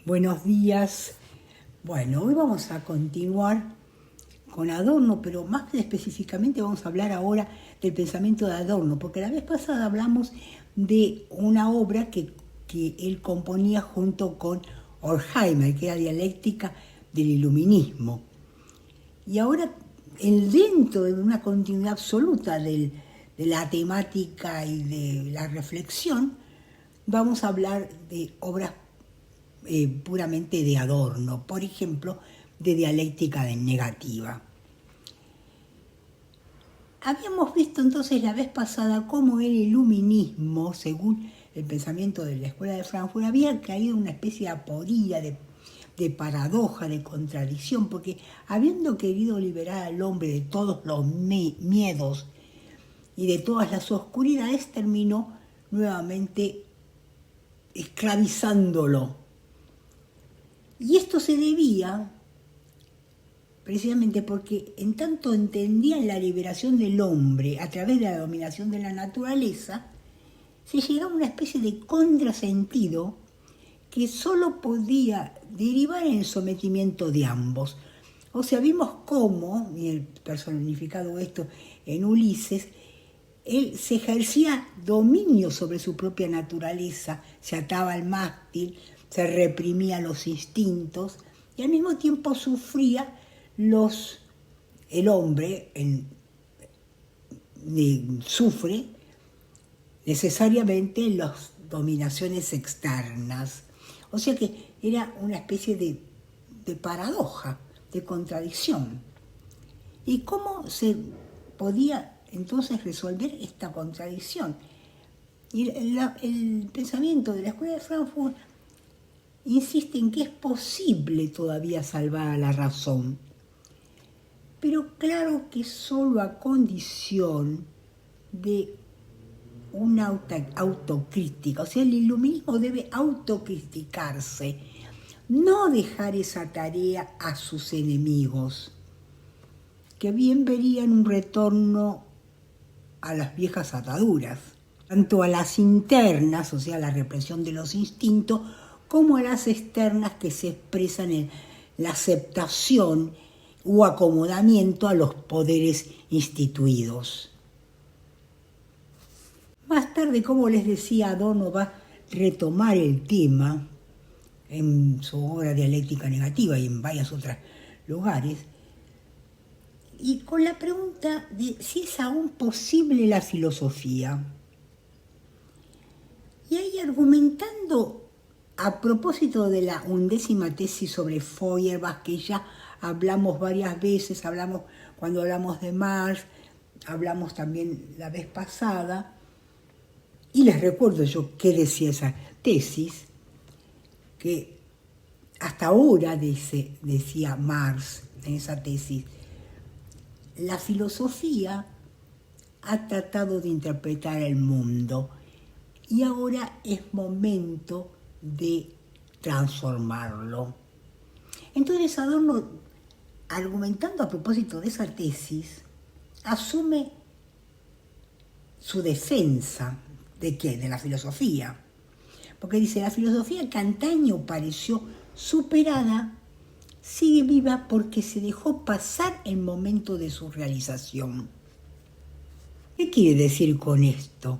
Buenos días. Bueno, hoy vamos a continuar con Adorno, pero más específicamente vamos a hablar ahora del pensamiento de Adorno, porque la vez pasada hablamos de una obra que él componía junto con Horkheimer, que era Dialéctica del Iluminismo. Y ahora, dentro de una continuidad absoluta de la temática y de la reflexión, vamos a hablar de obras puramente de Adorno, por ejemplo, de dialéctica negativa. Habíamos visto entonces la vez pasada cómo el iluminismo, según el pensamiento de la Escuela de Frankfurt, había caído en una especie de aporía, de paradoja, de contradicción, porque habiendo querido liberar al hombre de todos los miedos y de todas las oscuridades, terminó nuevamente esclavizándolo. Y esto se debía precisamente porque en tanto entendían la liberación del hombre a través de la dominación de la naturaleza, se llegaba a una especie de contrasentido que solo podía derivar en el sometimiento de ambos. O sea, vimos cómo, y el personificado esto en Ulises, él se ejercía dominio sobre su propia naturaleza, se ataba al mástil, se reprimía los instintos y al mismo tiempo sufría el hombre sufre necesariamente las dominaciones externas. O sea que era una especie de paradoja, de contradicción. ¿Y cómo se podía entonces resolver esta contradicción? Y el pensamiento de la Escuela de Frankfurt insiste en que es posible todavía salvar a la razón, pero claro que solo a condición de una autocrítica. O sea, el iluminismo debe autocriticarse, no dejar esa tarea a sus enemigos, que bien verían un retorno a las viejas ataduras, tanto a las internas, o sea, la represión de los instintos, como a las externas que se expresan en la aceptación o acomodamiento a los poderes instituidos. Más tarde, como les decía, Adorno va a retomar el tema en su obra Dialéctica Negativa y en varios otros lugares, y con la pregunta de si es aún posible la filosofía. Y ahí argumentando a propósito de la 11ª tesis sobre Feuerbach, que ya hablamos varias veces, cuando hablamos de Marx, hablamos también la vez pasada, y les recuerdo yo qué decía esa tesis, que hasta ahora, decía Marx en esa tesis, la filosofía ha tratado de interpretar el mundo y ahora es momento de transformarlo. Entonces Adorno, argumentando a propósito de esa tesis, asume su defensa ¿de qué? De la filosofía. Porque dice, la filosofía que antaño pareció superada, sigue viva porque se dejó pasar el momento de su realización. ¿Qué quiere decir con esto?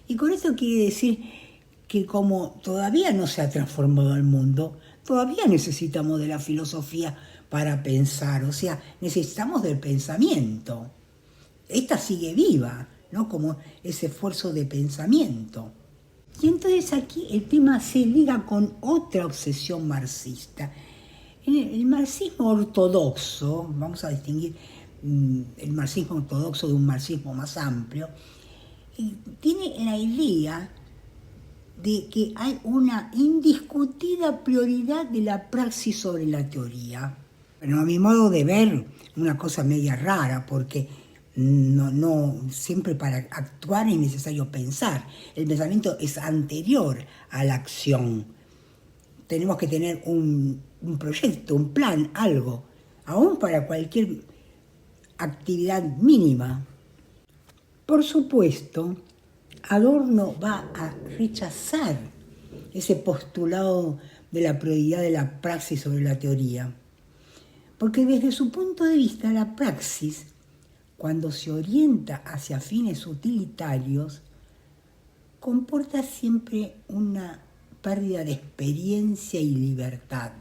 Y con esto quiere decir que como todavía no se ha transformado el mundo, todavía necesitamos de la filosofía para pensar, o sea, necesitamos del pensamiento. Esta sigue viva, ¿no? Como ese esfuerzo de pensamiento. Y entonces aquí el tema se liga con otra obsesión marxista. En el marxismo ortodoxo, vamos a distinguir el marxismo ortodoxo de un marxismo más amplio, tiene la idea de que hay una indiscutida prioridad de la praxis sobre la teoría. Bueno, a mi modo de ver, una cosa media rara, porque no siempre para actuar es necesario pensar. El pensamiento es anterior a la acción. Tenemos que tener un proyecto, un plan, algo, aún para cualquier actividad mínima. Por supuesto, Adorno va a rechazar ese postulado de la prioridad de la praxis sobre la teoría. Porque desde su punto de vista, la praxis, cuando se orienta hacia fines utilitarios, comporta siempre una pérdida de experiencia y libertad.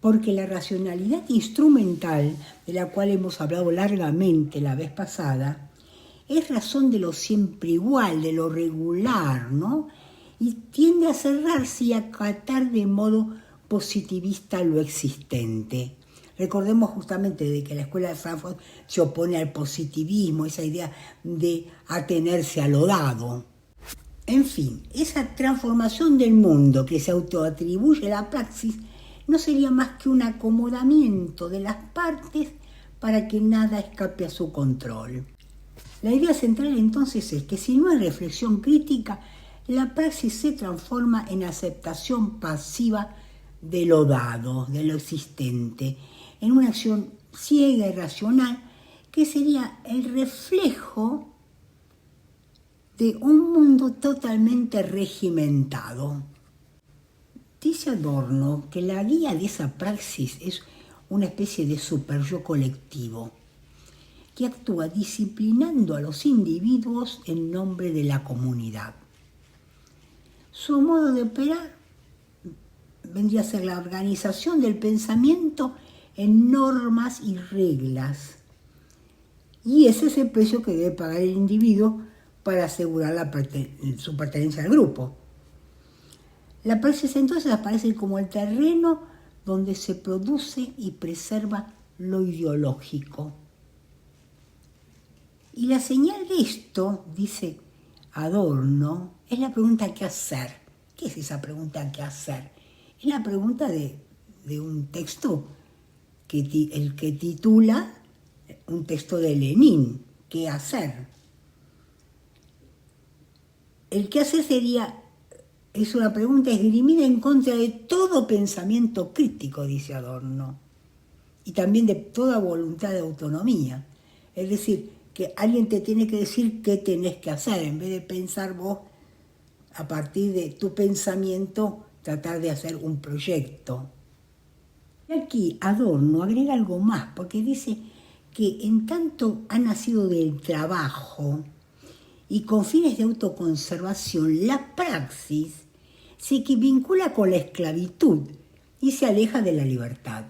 Porque la racionalidad instrumental, de la cual hemos hablado largamente la vez pasada, es razón de lo siempre igual, de lo regular, ¿no? Y tiende a cerrarse y a acatar de modo positivista lo existente. Recordemos justamente de que la escuela de Frankfurt se opone al positivismo, esa idea de atenerse a lo dado. En fin, esa transformación del mundo que se autoatribuye a la praxis no sería más que un acomodamiento de las partes para que nada escape a su control. La idea central entonces es que si no hay reflexión crítica, la praxis se transforma en aceptación pasiva de lo dado, de lo existente, en una acción ciega y racional que sería el reflejo de un mundo totalmente regimentado. Dice Adorno que la guía de esa praxis es una especie de superyo colectivo que actúa disciplinando a los individuos en nombre de la comunidad. Su modo de operar vendría a ser la organización del pensamiento en normas y reglas. Y ese es el precio que debe pagar el individuo para asegurar su pertenencia al grupo. La praxis entonces aparece como el terreno donde se produce y preserva lo ideológico. Y la señal de esto, dice Adorno, es la pregunta ¿qué hacer? ¿Qué es esa pregunta ¿qué hacer? Es la pregunta de un texto que titula un texto de Lenin, ¿qué hacer? El qué hacer es una pregunta esgrimida en contra de todo pensamiento crítico, dice Adorno, y también de toda voluntad de autonomía. Es decir, que alguien te tiene que decir qué tenés que hacer, en vez de pensar vos a partir de tu pensamiento, tratar de hacer un proyecto. Y aquí Adorno agrega algo más, porque dice que en tanto ha nacido del trabajo y con fines de autoconservación, la praxis se vincula con la esclavitud y se aleja de la libertad.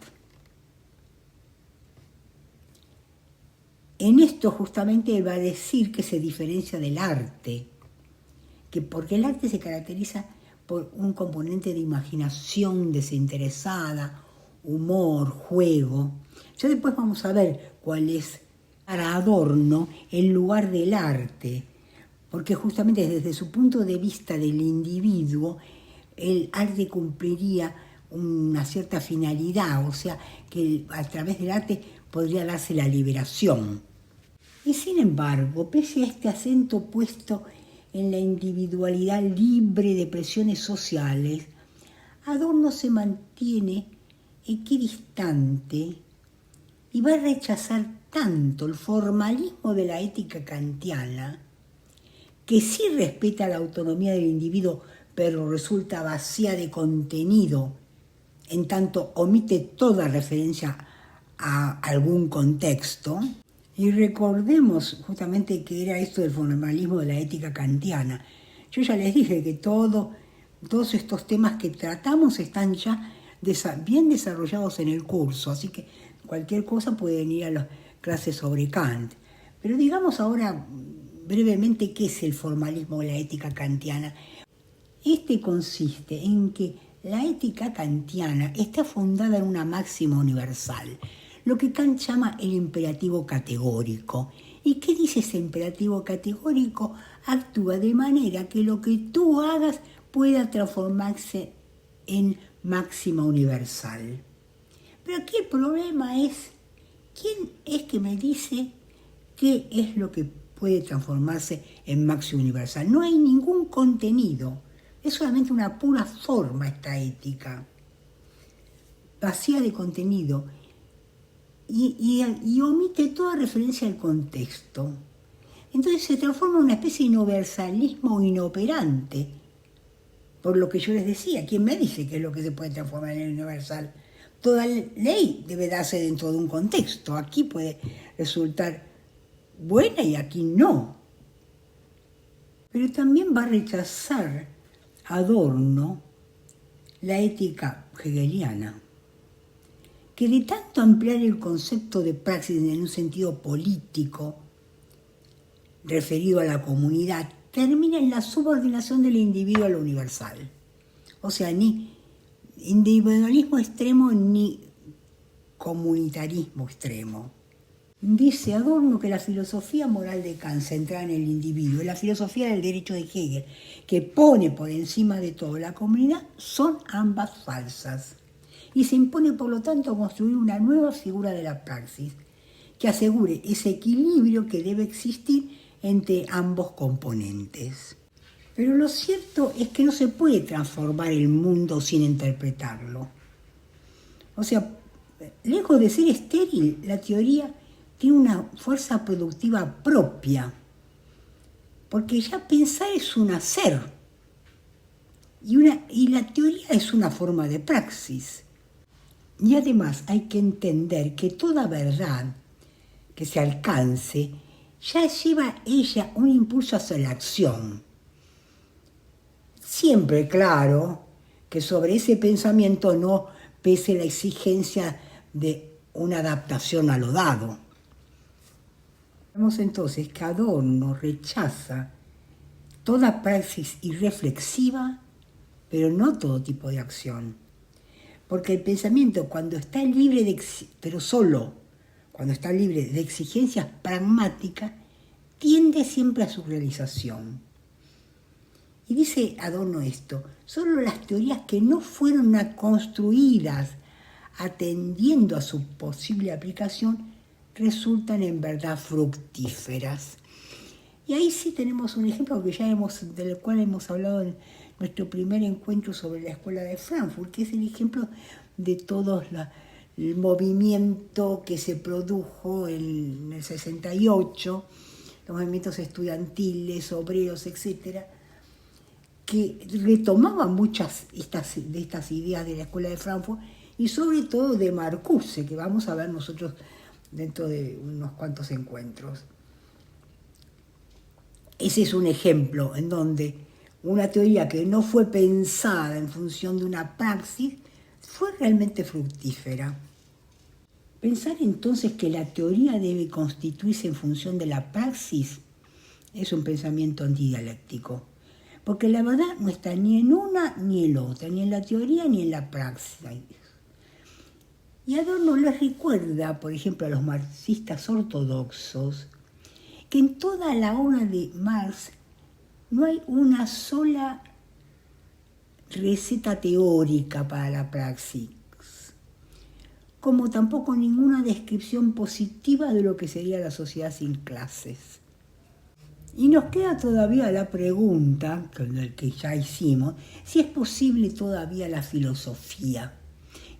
En esto justamente él va a decir que se diferencia del arte, porque el arte se caracteriza por un componente de imaginación desinteresada, humor, juego. Ya después vamos a ver cuál es para Adorno el lugar del arte, porque justamente desde su punto de vista del individuo, el arte cumpliría una cierta finalidad, o sea, que a través del arte podría darse la liberación. Y sin embargo, pese a este acento puesto en la individualidad libre de presiones sociales, Adorno se mantiene equidistante y va a rechazar tanto el formalismo de la ética kantiana, que sí respeta la autonomía del individuo, pero resulta vacía de contenido, en tanto omite toda referencia a algún contexto. Y recordemos justamente que era esto del formalismo de la ética kantiana. Yo ya les dije que todos estos temas que tratamos están ya bien desarrollados en el curso, así que cualquier cosa pueden ir a las clases sobre Kant. Pero digamos ahora brevemente qué es el formalismo de la ética kantiana. Este consiste en que la ética kantiana está fundada en una máxima universal, lo que Kant llama el imperativo categórico. ¿Y qué dice ese imperativo categórico? Actúa de manera que lo que tú hagas pueda transformarse en máxima universal. Pero aquí el problema es, ¿quién es que me dice qué es lo que puede transformarse en máxima universal? No hay ningún contenido, es solamente una pura forma esta ética, vacía de contenido. Y omite toda referencia al contexto. Entonces se transforma en una especie de universalismo inoperante, Por lo que yo les decía, ¿quién me dice qué es lo que se puede transformar en el universal? Toda ley debe darse dentro de un contexto. Aquí puede resultar buena y aquí no. Pero también va a rechazar Adorno la ética hegeliana, que de tanto ampliar el concepto de praxis en un sentido político referido a la comunidad, termina en la subordinación del individuo a lo universal. O sea, ni individualismo extremo ni comunitarismo extremo. Dice Adorno que la filosofía moral de Kant centrada en el individuo y la filosofía del derecho de Hegel, que pone por encima de todo la comunidad, son ambas falsas. Y se impone, por lo tanto, construir una nueva figura de la praxis que asegure ese equilibrio que debe existir entre ambos componentes. Pero lo cierto es que no se puede transformar el mundo sin interpretarlo. O sea, lejos de ser estéril, la teoría tiene una fuerza productiva propia, porque ya pensar es un hacer, y la teoría es una forma de praxis. Y además hay que entender que toda verdad que se alcance ya lleva ella un impulso hacia la acción. Siempre, claro, que sobre ese pensamiento no pese la exigencia de una adaptación a lo dado. Vemos entonces que Adorno rechaza toda praxis irreflexiva, pero no todo tipo de acción. Porque el pensamiento, cuando está libre pero solo cuando está libre de exigencias pragmáticas, tiende siempre a su realización. Y dice Adorno esto: solo las teorías que no fueron construidas atendiendo a su posible aplicación resultan en verdad fructíferas. Y ahí sí tenemos un ejemplo del cual hemos hablado en nuestro primer encuentro sobre la Escuela de Frankfurt, que es el ejemplo de todo el movimiento que se produjo en el 68, los movimientos estudiantiles, obreros, etcétera, que retomaban muchas de estas ideas de la Escuela de Frankfurt y sobre todo de Marcuse, que vamos a ver nosotros dentro de unos cuantos encuentros. Ese es un ejemplo en donde una teoría que no fue pensada en función de una praxis fue realmente fructífera. Pensar entonces que la teoría debe constituirse en función de la praxis es un pensamiento antidialéctico, porque la verdad no está ni en una ni en la otra, ni en la teoría ni en la praxis. Y Adorno les recuerda, por ejemplo, a los marxistas ortodoxos, que en toda la obra de Marx no hay una sola receta teórica para la praxis, como tampoco ninguna descripción positiva de lo que sería la sociedad sin clases. Y nos queda todavía la pregunta, que ya hicimos, si es posible todavía la filosofía.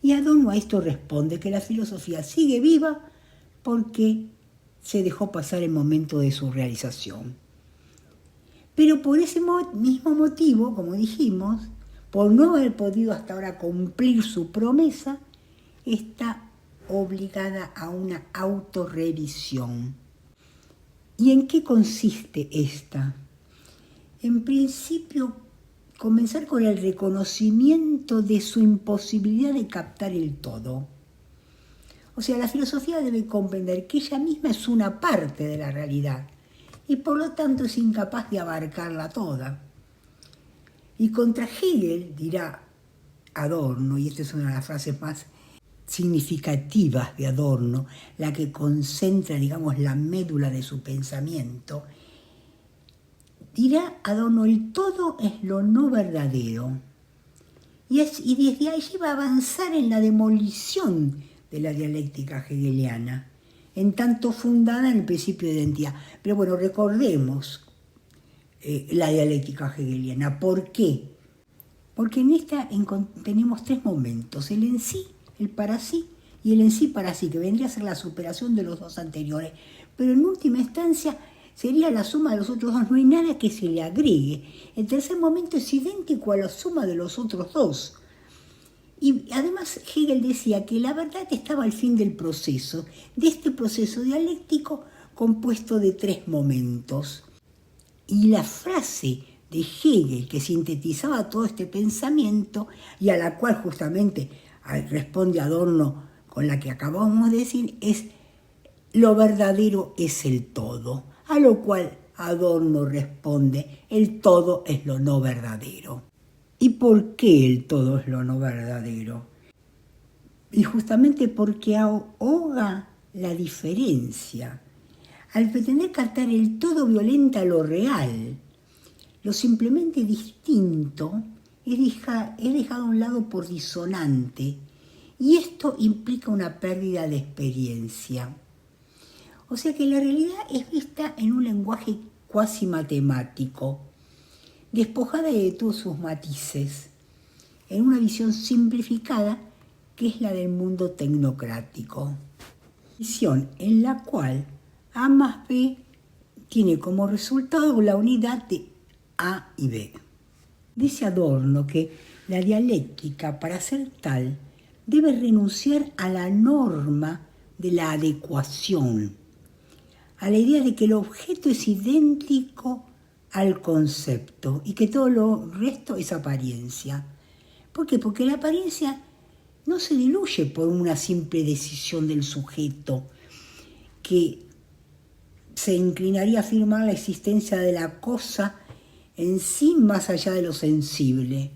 Y Adorno a esto responde que la filosofía sigue viva porque se dejó pasar el momento de su realización. Pero por ese mismo motivo, como dijimos, por no haber podido hasta ahora cumplir su promesa, está obligada a una autorrevisión. ¿Y en qué consiste esta? En principio, comenzar con el reconocimiento de su imposibilidad de captar el todo. O sea, la filosofía debe comprender que ella misma es una parte de la realidad y por lo tanto es incapaz de abarcarla toda. Y contra Hegel, dirá Adorno, y esta es una de las frases más significativas de Adorno, la que concentra, digamos, la médula de su pensamiento, dirá Adorno: el todo es lo no verdadero. Y desde allí va a avanzar en la demolición de la dialéctica hegeliana, en tanto fundada en el principio de identidad. Pero bueno, recordemos la dialéctica hegeliana. ¿Por qué? Porque en esta tenemos tres momentos: el en sí, el para sí y el en sí para sí, que vendría a ser la superación de los dos anteriores. Pero en última instancia sería la suma de los otros dos, no hay nada que se le agregue. El tercer momento es idéntico a la suma de los otros dos. Y además Hegel decía que la verdad estaba al fin del proceso, de este proceso dialéctico compuesto de tres momentos. Y la frase de Hegel que sintetizaba todo este pensamiento y a la cual justamente responde Adorno con la que acabamos de decir es: lo verdadero es el todo. A lo cual Adorno responde: el todo es lo no verdadero. ¿Y por qué el todo es lo no verdadero? Y justamente porque ahoga la diferencia. Al pretender captar el todo violenta lo real. Lo simplemente distinto es dejado a un lado por disonante, y esto implica una pérdida de experiencia. O sea que la realidad es vista en un lenguaje cuasi matemático, despojada de todos sus matices, en una visión simplificada que es la del mundo tecnocrático. Visión en la cual A más B tiene como resultado la unidad de A y B. Dice Adorno que la dialéctica, para ser tal, debe renunciar a la norma de la adecuación, a la idea de que el objeto es idéntico al concepto y que todo lo resto es apariencia. ¿Por qué? Porque la apariencia no se diluye por una simple decisión del sujeto que se inclinaría a afirmar la existencia de la cosa en sí más allá de lo sensible.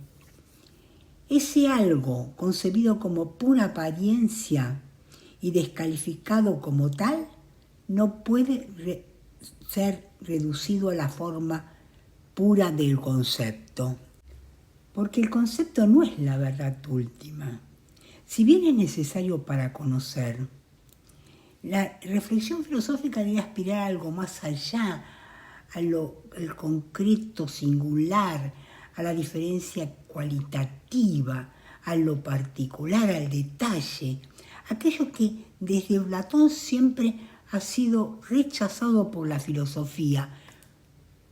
Ese algo concebido como pura apariencia y descalificado como tal no puede ser reducido a la forma pura del concepto, porque el concepto no es la verdad última. Si bien es necesario para conocer, la reflexión filosófica debe aspirar a algo más allá, al concreto singular, a la diferencia cualitativa, a lo particular, al detalle, aquello que desde Platón siempre ha sido rechazado por la filosofía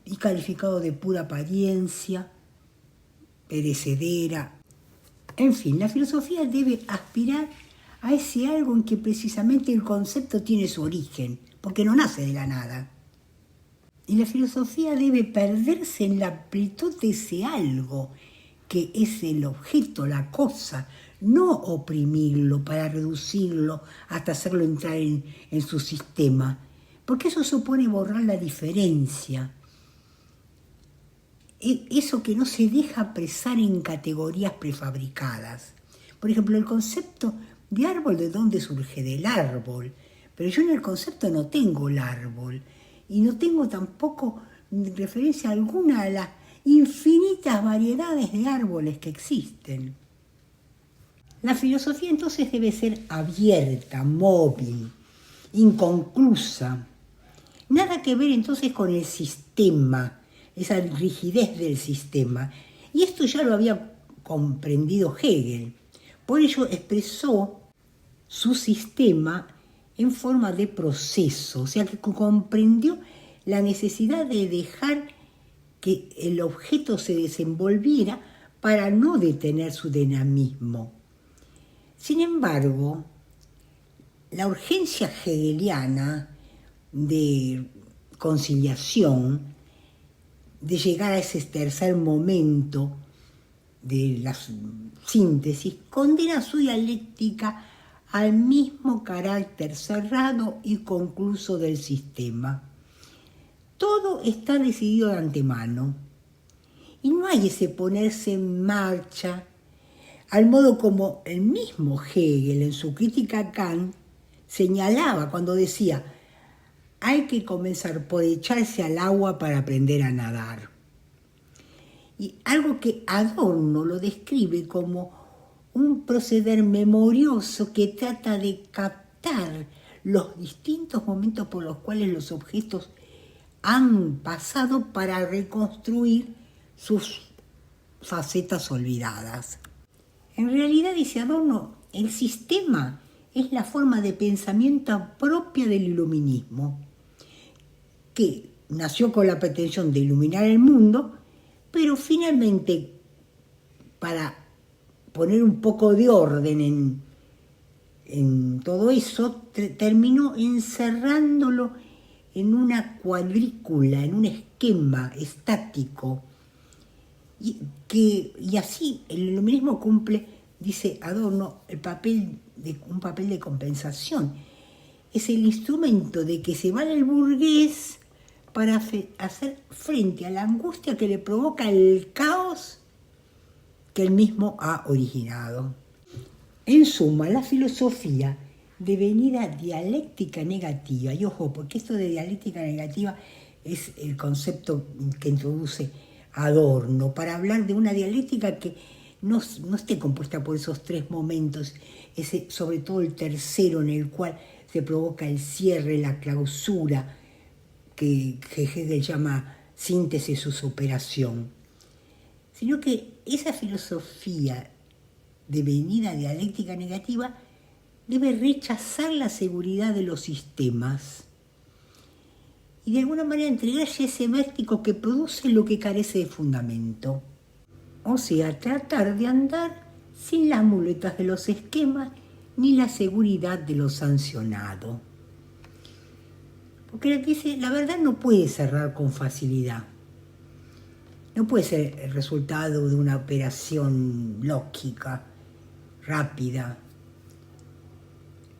y calificado de pura apariencia, perecedera. En fin, la filosofía debe aspirar a ese algo en que precisamente el concepto tiene su origen, porque no nace de la nada. Y la filosofía debe perderse en la amplitud de ese algo, que es el objeto, la cosa, no oprimirlo para reducirlo hasta hacerlo entrar en su sistema, porque eso supone borrar la diferencia. Eso que no se deja apresar en categorías prefabricadas. Por ejemplo, el concepto de árbol, ¿de dónde surge? Del árbol. Pero yo en el concepto no tengo el árbol y no tengo tampoco referencia alguna a las infinitas variedades de árboles que existen. La filosofía entonces debe ser abierta, móvil, inconclusa. Nada que ver entonces con el sistema, esa rigidez del sistema. Y esto ya lo había comprendido Hegel. Por ello expresó su sistema en forma de proceso, o sea que comprendió la necesidad de dejar que el objeto se desenvolviera para no detener su dinamismo. Sin embargo, la urgencia hegeliana de conciliación, de llegar a ese tercer momento de la síntesis, condena su dialéctica al mismo carácter cerrado y concluso del sistema. Todo está decidido de antemano y no hay ese ponerse en marcha, al modo como el mismo Hegel en su crítica a Kant señalaba cuando decía: hay que comenzar por echarse al agua para aprender a nadar. Y algo que Adorno lo describe como un proceder memorioso que trata de captar los distintos momentos por los cuales los objetos han pasado para reconstruir sus facetas olvidadas. En realidad, dice Adorno, el sistema es la forma de pensamiento propia del iluminismo, que nació con la pretensión de iluminar el mundo, pero finalmente, para poner un poco de orden en todo eso, terminó encerrándolo en una cuadrícula, en un esquema estático, y así el iluminismo cumple, dice Adorno, un papel de compensación. Es el instrumento de que se vale el burgués para hacer frente a la angustia que le provoca el caos que él mismo ha originado. En suma, la filosofía devenida dialéctica negativa, y ojo, porque esto de dialéctica negativa es el concepto que introduce Adorno, para hablar de una dialéctica que no esté compuesta por esos tres momentos, sobre todo el tercero en el cual se provoca el cierre, la clausura, que Hegel llama síntesis o superación, sino que esa filosofía devenida dialéctica negativa debe rechazar la seguridad de los sistemas y de alguna manera entregarse ese vértigo que produce lo que carece de fundamento. O sea, tratar de andar sin las muletas de los esquemas ni la seguridad de lo sancionado. Porque dice, la verdad no puede cerrar con facilidad. No puede ser el resultado de una operación lógica, rápida.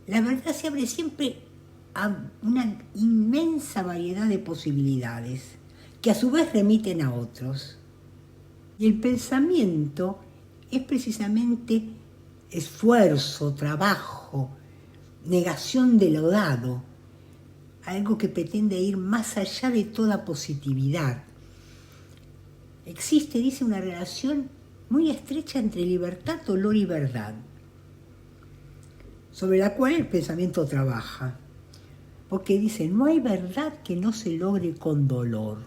La verdad se abre siempre a una inmensa variedad de posibilidades que a su vez remiten a otros. Y el pensamiento es precisamente esfuerzo, trabajo, negación de lo dado, algo que pretende ir más allá de toda positividad. Existe, dice, una relación muy estrecha entre libertad, dolor y verdad, sobre la cual el pensamiento trabaja. Porque dice, no hay verdad que no se logre con dolor.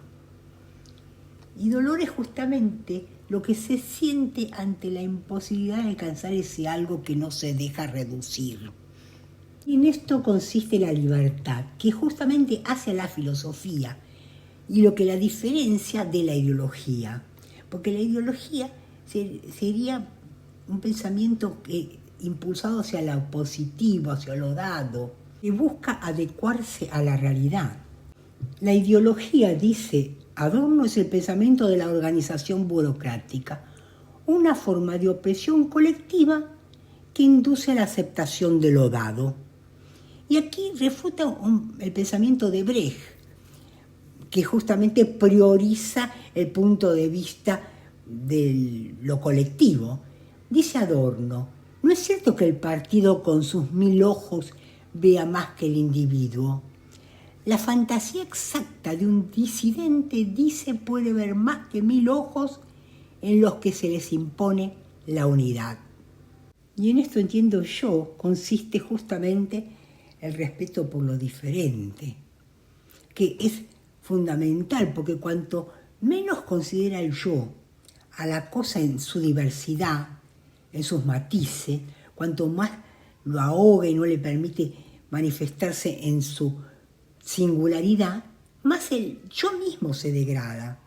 Y dolor es justamente lo que se siente ante la imposibilidad de alcanzar ese algo que no se deja reducir. Y en esto consiste la libertad, que justamente hace a la filosofía y lo que la diferencia de la ideología. Porque la ideología sería un pensamiento impulsado hacia lo positivo, hacia lo dado, que busca adecuarse a la realidad. La ideología, dice Adorno, es el pensamiento de la organización burocrática, una forma de opresión colectiva que induce a la aceptación de lo dado. Y aquí refuta el pensamiento de Brecht, que justamente prioriza el punto de vista de lo colectivo. Dice Adorno, no es cierto que el partido con sus 1000 ojos vea más que el individuo. La fantasía exacta de un disidente, dice, puede ver más que 1000 ojos en los que se les impone la unidad. Y en esto, entiendo yo, consiste justamente el respeto por lo diferente, que es fundamental, porque cuanto menos considera el yo a la cosa en su diversidad, en sus matices, cuanto más lo ahoga y no le permite manifestarse en su singularidad, más el yo mismo se degrada,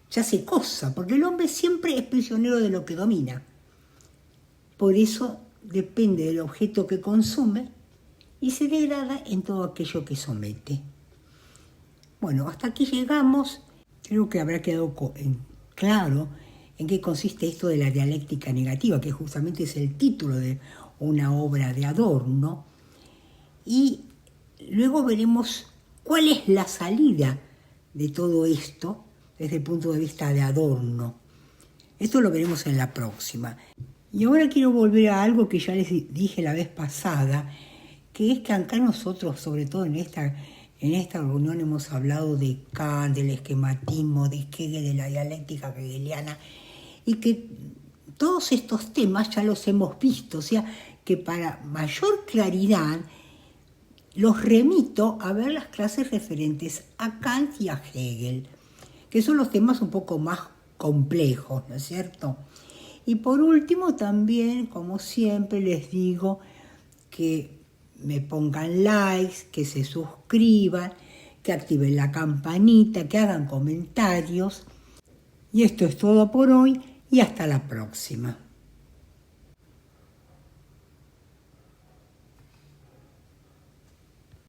se hace cosa, porque el hombre siempre es prisionero de lo que domina. Por eso depende del objeto que consume y se degrada en todo aquello que somete. Bueno, hasta aquí llegamos. Creo que habrá quedado claro en qué consiste esto de la dialéctica negativa, que justamente es el título de una obra de Adorno. Y luego veremos cuál es la salida de todo esto desde el punto de vista de Adorno. Esto lo veremos en la próxima. Y ahora quiero volver a algo que ya les dije la vez pasada, que es que acá nosotros, sobre todo en esta reunión, hemos hablado de Kant, del esquematismo, de Hegel, de la dialéctica hegeliana, y que todos estos temas ya los hemos visto, o sea, que para mayor claridad los remito a ver las clases referentes a Kant y a Hegel, que son los temas un poco más complejos, ¿no es cierto? Y por último también, como siempre, les digo que me pongan likes, que se suscriban, que activen la campanita, que hagan comentarios. Y esto es todo por hoy y hasta la próxima.